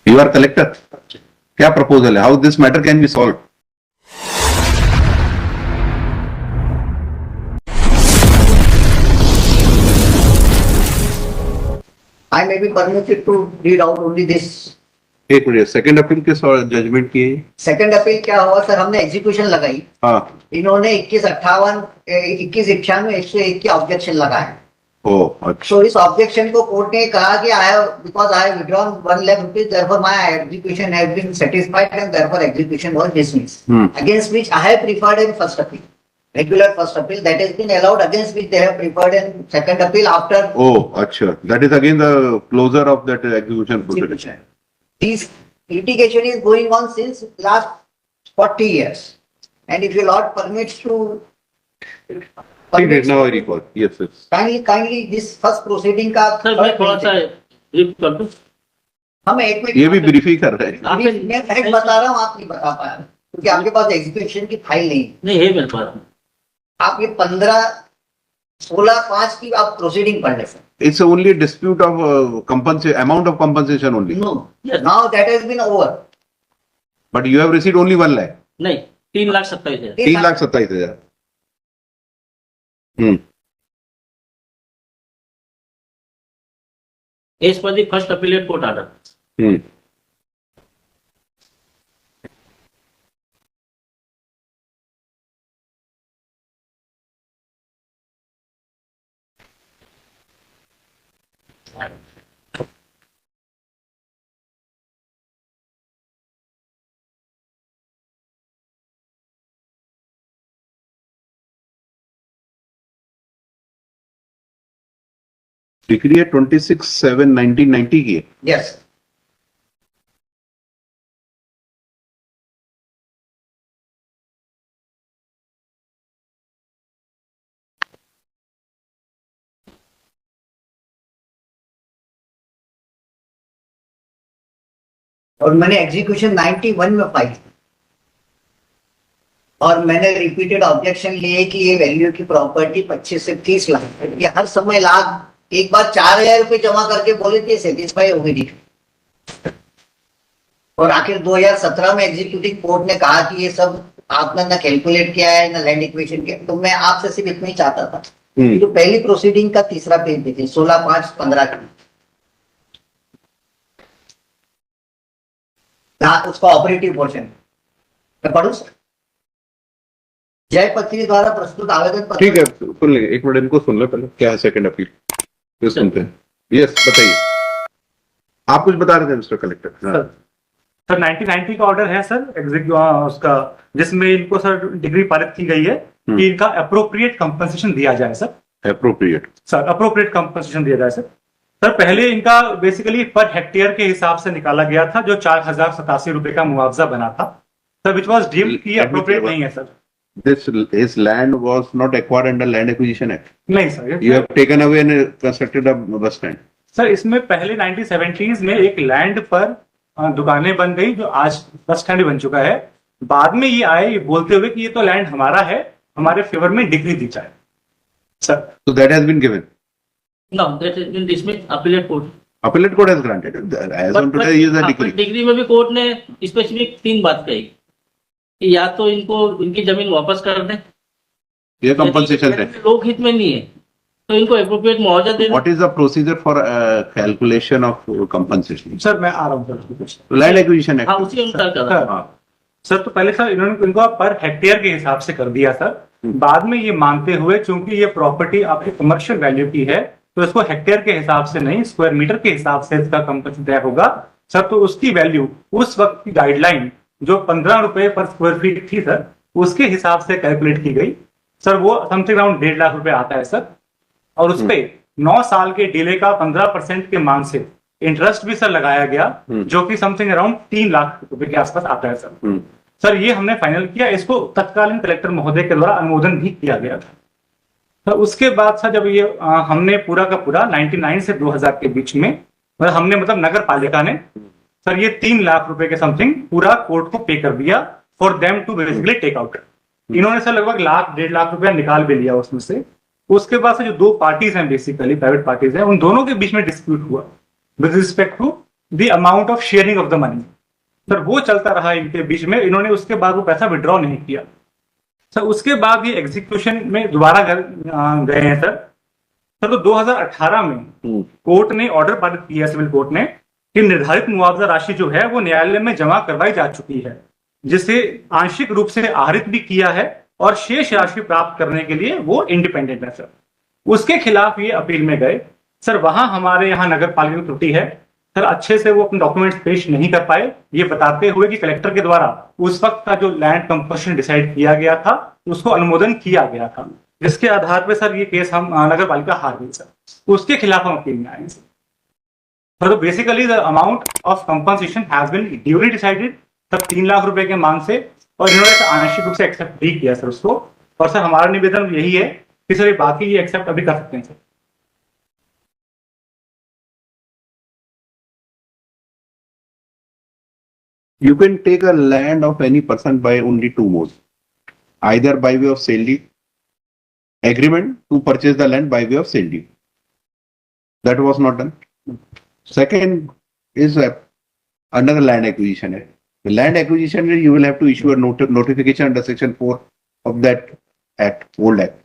You are collector, क्या proposal है, how this matter can be solve? I may be permitted to read out only this. एक minute, second appeal किस judgement की है? Second appeal क्या हुआ sir, हमने एग्जीक्यूशन लगाई, हाँ, इन्होंने 2191 101 की ऑब्जेक्शन लगाए। ओ अच्छा, तो इस ऑब्जेक्शन को कोर्ट ने कहा कि I have because I have withdrawn 1 lakh rupees, therefore my execution has been satisfied and therefore execution was dismissed, against which I have preferred in first appeal, regular first appeal that has been allowed, against which they have preferred in second appeal after. oh अच्छा, that is again the closure of that execution proceeding. This litigation is going on since last 40 years, and if your lord permits to Now I recall, yes, yes. kindly this first proceeding का sir मैं थोड़ा सा brief कर दूं। हम एक minute ये भी ब्रीफ ही कर रहे हैं। मैं फैक्ट बता रहा हूँ, आप नहीं बता पा रहे क्योंकि आपके पास एग्जीक्यूशन की फाइल नहीं है मेरे पास। आप ये 15-16-5 की आप प्रोसीडिंग पढ़ ले sir. It's only a dispute of amount of compensation only. No, now that has been over. But you have received only 1 lakh. नहीं, 3,27,000। 3,27,000। As per the first appellate court order. Decree है 26/7/1990 की है। Yes और मैंने execution 91 में file की और मैंने रिपीटेड ऑब्जेक्शन लिए कि ये वैल्यू की प्रॉपर्टी 25 से 30 लाख, ये हर समय लाख, एक बार 4,000 रुपए जमा करके बोले थे सेटिस्फाई हो गई थी। और आखिर 2017 में एग्जीक्यूटिव कोर्ट ने कहा कि ये सब आपने ना कैलकुलेट किया है ना लैंड इक्वेशन किया, तो मैं आपसे सिर्फ इतना ही चाहता था। जो पहली प्रोसीडिंग का तीसरा पेज देखिए 16/5/15 का, उसका ऑपरेटिव पोर्शन मैं पढ़ू सर। जयपत्री द्वारा प्रस्तुत आवेदन पत्र। ठीक है, सुन लेंगे, एक मिनट इनको सुन लो पहले, क्या है सेकंड अपील, फिर सुनते हैं। यस बताइए, आप कुछ बता रहे थे मिस्टर कलेक्टर। सर 1990 का ऑर्डर है सर उसका, जिसमें इनको सर डिग्री पारित की गई है कि इनका अप्रोप्रिएट कंपनसेशन दिया जाए sir. Appropriate sir appropriate compensation दिया जाए सर। सर पहले इनका बेसिकली पर हेक्टेयर के हिसाब से निकाला गया था, जो 4,087 रुपए का मुआवजा बना था सर, विच वॉज डीम्ड की अप्रोप्रिएट नहीं है sir. This land was not acquired under Land Acquisition Act. नहीं sir, You have taken away and constructed a bus stand. Sir इसमें पहले 1970s में एक लैंड पर दुकानें बन गई, जो आज बस स्टैंड बन चुका है। बाद में ये आए बोलते हुए कि ये तो लैंड हमारा है, हमारे फेवर में डिग्री दी जाए sir. So that has been given. No, that has been dismissed appellate court। Appellate court has granted. As on today, he is a decree. Degree में भी कोर्ट ने स्पेसिफिक 3 बात कही कि या तो इनको इनकी जमीन वापस कर दें, ये कंपनसेशन है। लोक हित में नहीं है तो इनको एप्रोप्रिएट मुआवजा दे दें। What is the procedure for calculation of compensation? Sir मैं आ रहा हूँ सर। Land Acquisition Act. हाँ, उसी अनुसार कर रहा है। सर तो पहले सर इन्होंने इनको पर हेक्टेयर के हिसाब से कर दिया सर। बाद में ये मानते हुए चूंकि ये प्रॉपर्टी आपकी कमर्शियल वैल्यू की है, तो इसको हेक्टेयर के हिसाब से नहीं, स्क्वायर मीटर के हिसाब से इसका कंपनसेशन तय होगा सर। तो उसकी वैल्यू उस वक्त की गाइडलाइन जो 15 रुपए पर स्क्वायर फीट थी सर, उसके हिसाब से कैलकुलेट की गई सर। वो समथिंग अराउंड 1.5 लाख रुपए आता है सर। और उस पे 9 साल के डिले का 15% के मान से इंटरेस्ट भी सर लगाया गया, जो कि समथिंग अराउंड 3 लाख रुपए के आसपास आता है सर। सर ये हमने फाइनल किया, इसको तत्कालीन कलेक्टर महोदय के द्वारा अनुमोदन भी किया गया था सर। उसके बाद सर जब ये हमने पूरा का पूरा 99 से 2000 के बीच में हमने नगर पालिका ने सर ये 3 लाख रुपए के समथिंग पूरा कोर्ट को पे कर दिया for them to basically take out. इन्होंने सर लगभग 1.5 लाख रुपया निकाल भी लिया उसमें से। उसके बाद से जो 2 पार्टीज हैं बेसिकली प्राइवेट पार्टीज हैं, उन दोनों के बीच में डिस्प्यूट हुआ with respect to the amount of sharing of the money. Sir वो चलता रहा इनके बीच में, इन्होंने उसके बाद वो पैसा विड्रॉ नहीं किया सर। उसके बाद ये एग्जीक्यूशन में दोबारा गए हैं सर। तो 2018 में कोर्ट ने ऑर्डर पारित किया, सिविल कोर्ट ने, कि निर्धारित मुआवजा राशि जो है वो न्यायालय में जमा करवाई जा चुकी है, जिसे आंशिक रूप से आहरित भी किया है और शेष राशि प्राप्त करने के लिए वो इंडिपेंडेंट है सर। उसके खिलाफ ये अपील में गए सर। वहां हमारे यहाँ नगर पालिका की त्रुटि है सर, अच्छे से वो अपने डॉक्यूमेंट्स पेश नहीं कर पाए, ये बताते हुए कि कलेक्टर के द्वारा उस वक्त का जो लैंड कंपोजिशन डिसाइड किया गया था उसको अनुमोदन किया गया था, जिसके आधार पर सर ये केस हम नगर पालिका हार गई सर। उसके खिलाफ हम अपील में आए सर। तो basically the amount of compensation has been duly decided sir, 3 lakh रुपए के मान से, और इन्होंने आंशिक रूप से एक्सेप्ट भी किया सर उसको। और सर हमारा निवेदन यही है कि सर ये बाकी ये एक्सेप्ट अभी कर सकते हैं sir. You can take a land of any person by only two modes, either by way of sale deed, agreement to purchase the land by way of sale deed. That was not done. Second is under the Land Acquisition Act. The Land Acquisition Act, you will have to issue a notification under Section 4 of that Act, old Act.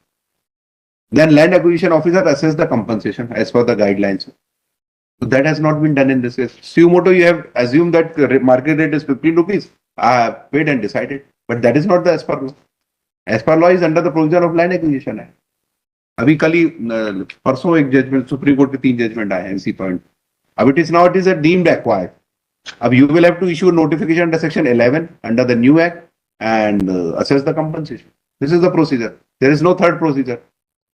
Then Land Acquisition Officer assess the compensation as per the guidelines. So that has not been done in this case. Suo motu, you have assumed that market rate is 15 rupees. I have paid and decided. But that is not the as per law. As per law is under the provision of Land Acquisition Act. अभी कल ही परसों एक judgement, supreme court के 3 judgement आए हैं इसी point. अब it is now, it is deemed acquired. अब you will have to issue notification under section 11 under the new act and assess the compensation. This is the procedure. There is no third procedure.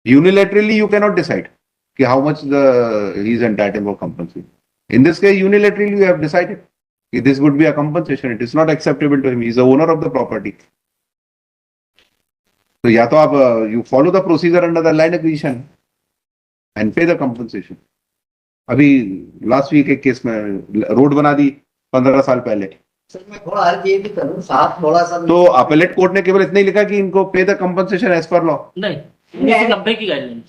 Unilaterally you cannot decide how much he is entitled for compensation. In this case, unilaterally you have decided this would be a compensation. It is not acceptable to him. He is the owner of the property. So या तो आप you follow the procedure under the land acquisition and pay the compensation. अभी last week एक case में road बना दी 15 साल पहले, sir मैं थोड़ा अर्ज ये भी करूं, साथ थोड़ा सा तो अपीलेट कोर्ट ने केवल इतना ही लिखा कि इनको pay the compensation as per law. नहीं, 1990 की गाइडलाइन,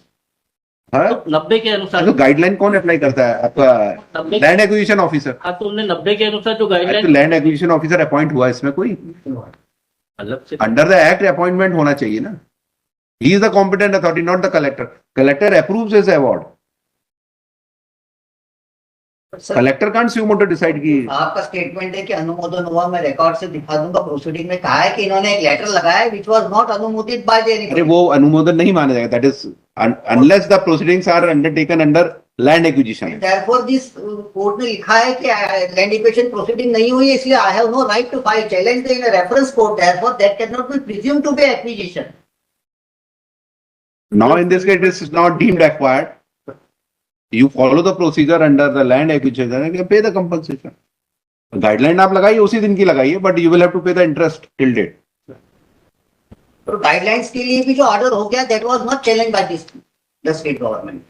हाँ, तो 90 के अनुसार तो गाइडलाइन कौन अप्लाई करता है? आपका 90 लैंड एक्विजिशन ऑफिसर। हाँ, तो उन्हें 90 के अनुसार जो तो guideline land acquisition officer appoint हुआ, इसमें कोई अलग से अंडर द एक्ट अपॉइंटमेंट होना चाहिए ना। He is the competent authority, not the collector. Collector approves his award, collector can't suo motu decide की। आपका स्टेटमेंट है कि अनुमोदन हुआ, मैं रिकॉर्ड से दिखा दूंगा। प्रोसीडिंग में कहा है कि इन्होंने एक लेटर लगाया व्हिच वाज नॉट अनुमोदित बाय द अरे एनीबॉडी। वो अनुमोदन नहीं माना जाएगा। That is unless the proceedings are undertaken under land acquisition. Therefore, this court ने लिखा है कि लैंड एक्विजिशन प्रोसीडिंग नहीं हुई है, इसलिए I have no right to file challenge in reference court. Therefore, that cannot be presumed to be acquisition. Now in this case, it is not deemed acquired. You follow the procedure under the land acquisition and you pay the compensation. Guideline आप लगाइए, उसी दिन की लगाइए, but you will have to pay the interest till date. तो guidelines के लिए भी जो ऑर्डर हो गया, that was not challenged by the state government.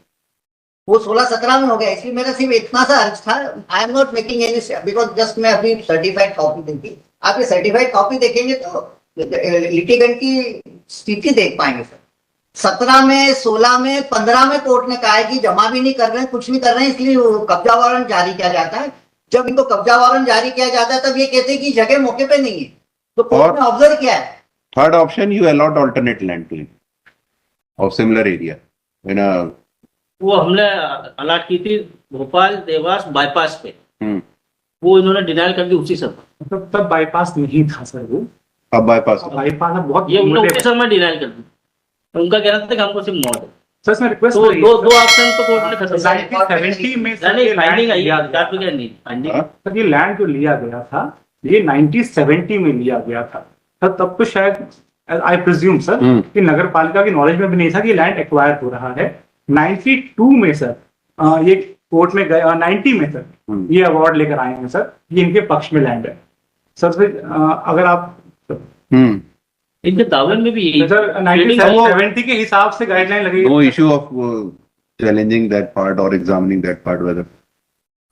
वो 16-17 में हो गया। इसलिए मेरा सिर्फ इतना सा अर्ज था। I am not making any, because just मैं अभी सर्टिफाइड कॉपी देखी। आप ये सर्टिफाइड कॉपी देखेंगे तो लिटिगेंट की स्थिति देख पाएंगे सर। 17 में, 16 में, 15 में कोर्ट ने कहा है कि जमा भी नहीं कर रहे हैं, कुछ नहीं कर रहे हैं, इसलिए कब्जा वारंट जारी किया जाता है। जब इनको कब्जा वारंट जारी किया जाता है तब ये कहते हैं कि जगह मौके पे नहीं है। तो कोर्ट ने ऑब्जर्व किया है। Third option, you allot alternate land to him of similar area. In a वो हमने अलॉट की थी भोपाल देवास बाईपास पे, हम्म, वो इन्होंने डिनाइल कर दी उसी समय। मतलब तब बाईपास नहीं था सर वो। अब बाईपास बाईपास अब बहुत ये उन्होंने उसी समय डिनाइल कर दी। उनका कहना था कि हमको सिर्फ मौत है। सर इसमें रिक्वेस्ट तो दो ऑप्शन तो कोर्ट ने खत्म कर दिया। 1970 में सर नहीं, ये फाइंडिंग आई लिया है, गया डाट वगैरह नहीं फाइंडिंग। हाँ? सर ये लैंड जो लिया गया था ये 1970 में लिया गया था सर। तब तो शायद आई प्रिज्यूम सर कि नगर पालिका की नॉलेज में भी नहीं था कि लैंड एक्वायर हो रहा है। 92 में सर ये कोर्ट में गए, 90 में सर ये अवार्ड लेकर आए हैं सर। ये इनके पक्ष में लैंड है सर। अगर आप इनके दावे में भी यही सर 1970 के हिसाब से गाइडलाइन लगी। no issue of challenging that part or examining that part. Whether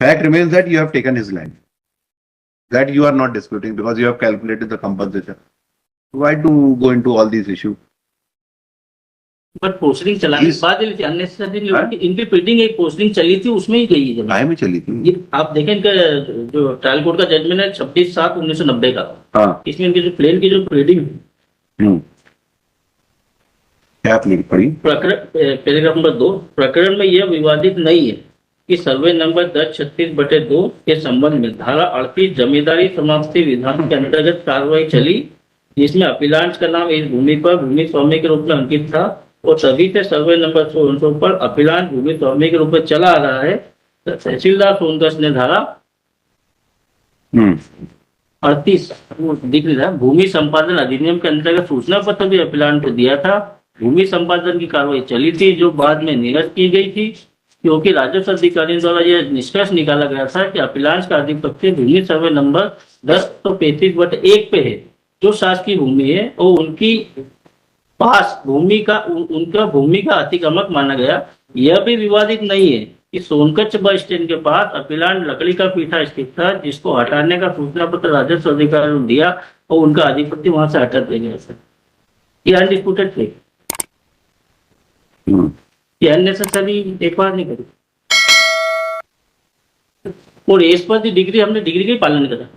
fact remains that you have taken his land, that you are not disputing because you have calculated the compensation. Why to go into all these issues? But posting चलाने के बाद ही unnecessary इनकी printing एक posting चली थी उसमें ही गई है जमीन। काय में चली थी? ये आप देखें इनका जो ट्रायल कोर्ट का जजमेंट है 26/7/1990 का, हाँ। इसमें इनकी जो प्लेन की जो प्रीडिंग क्या आपने पढ़ी? प्रकरण पैराग्राफ नंबर 2, प्रकरण में यह विवादित नहीं है कि सर्वे नंबर 1036/2 के संबंध में धारा 38 जमींदारी समाप्ति विधान के अंतर्गत कार्रवाई चली, जिसमें अपीलांश का नाम इस भूमि पर भूमि स्वामी के रूप में अंकित था और तभी से सर्वे नंबर 100 पर अपीलांश भूमि स्वामी के रूप में चला आ रहा है। तहसीलदार सोनकस ने धारा 38 दिख रहा है भूमि संपादन अधिनियम के अंतर्गत सूचना पत्र भी अपीलांश को दिया था। भूमि संपादन की कार्रवाई चली थी जो बाद में निरस्त की गई थी, क्योंकि राजस्व अधिकारियों द्वारा यह निष्कर्ष निकाला गया था कि अपीलांश का आधिपत्य भूमि सर्वे नंबर 1035/1 पे है, जो शासकीय भूमि है, और उनकी पास भूमि का उनका भूमि का अतिक्रमक माना गया। यह भी विवादित नहीं है कि सोनकच्छ बस स्टैंड के पास अपीलांश लकड़ी का पीठा स्थित था, जिसको हटाने का सूचना पत्र राजस्व अधिकारियों ने दिया और उनका आधिपत्य वहां से हटा दिया गया था। ये अनडिस्प्यूटेड थे, ये अननेसेसरी एक बार नहीं करी, और एज पर दी डिग्री हमने डिग्री का ही पालन करा।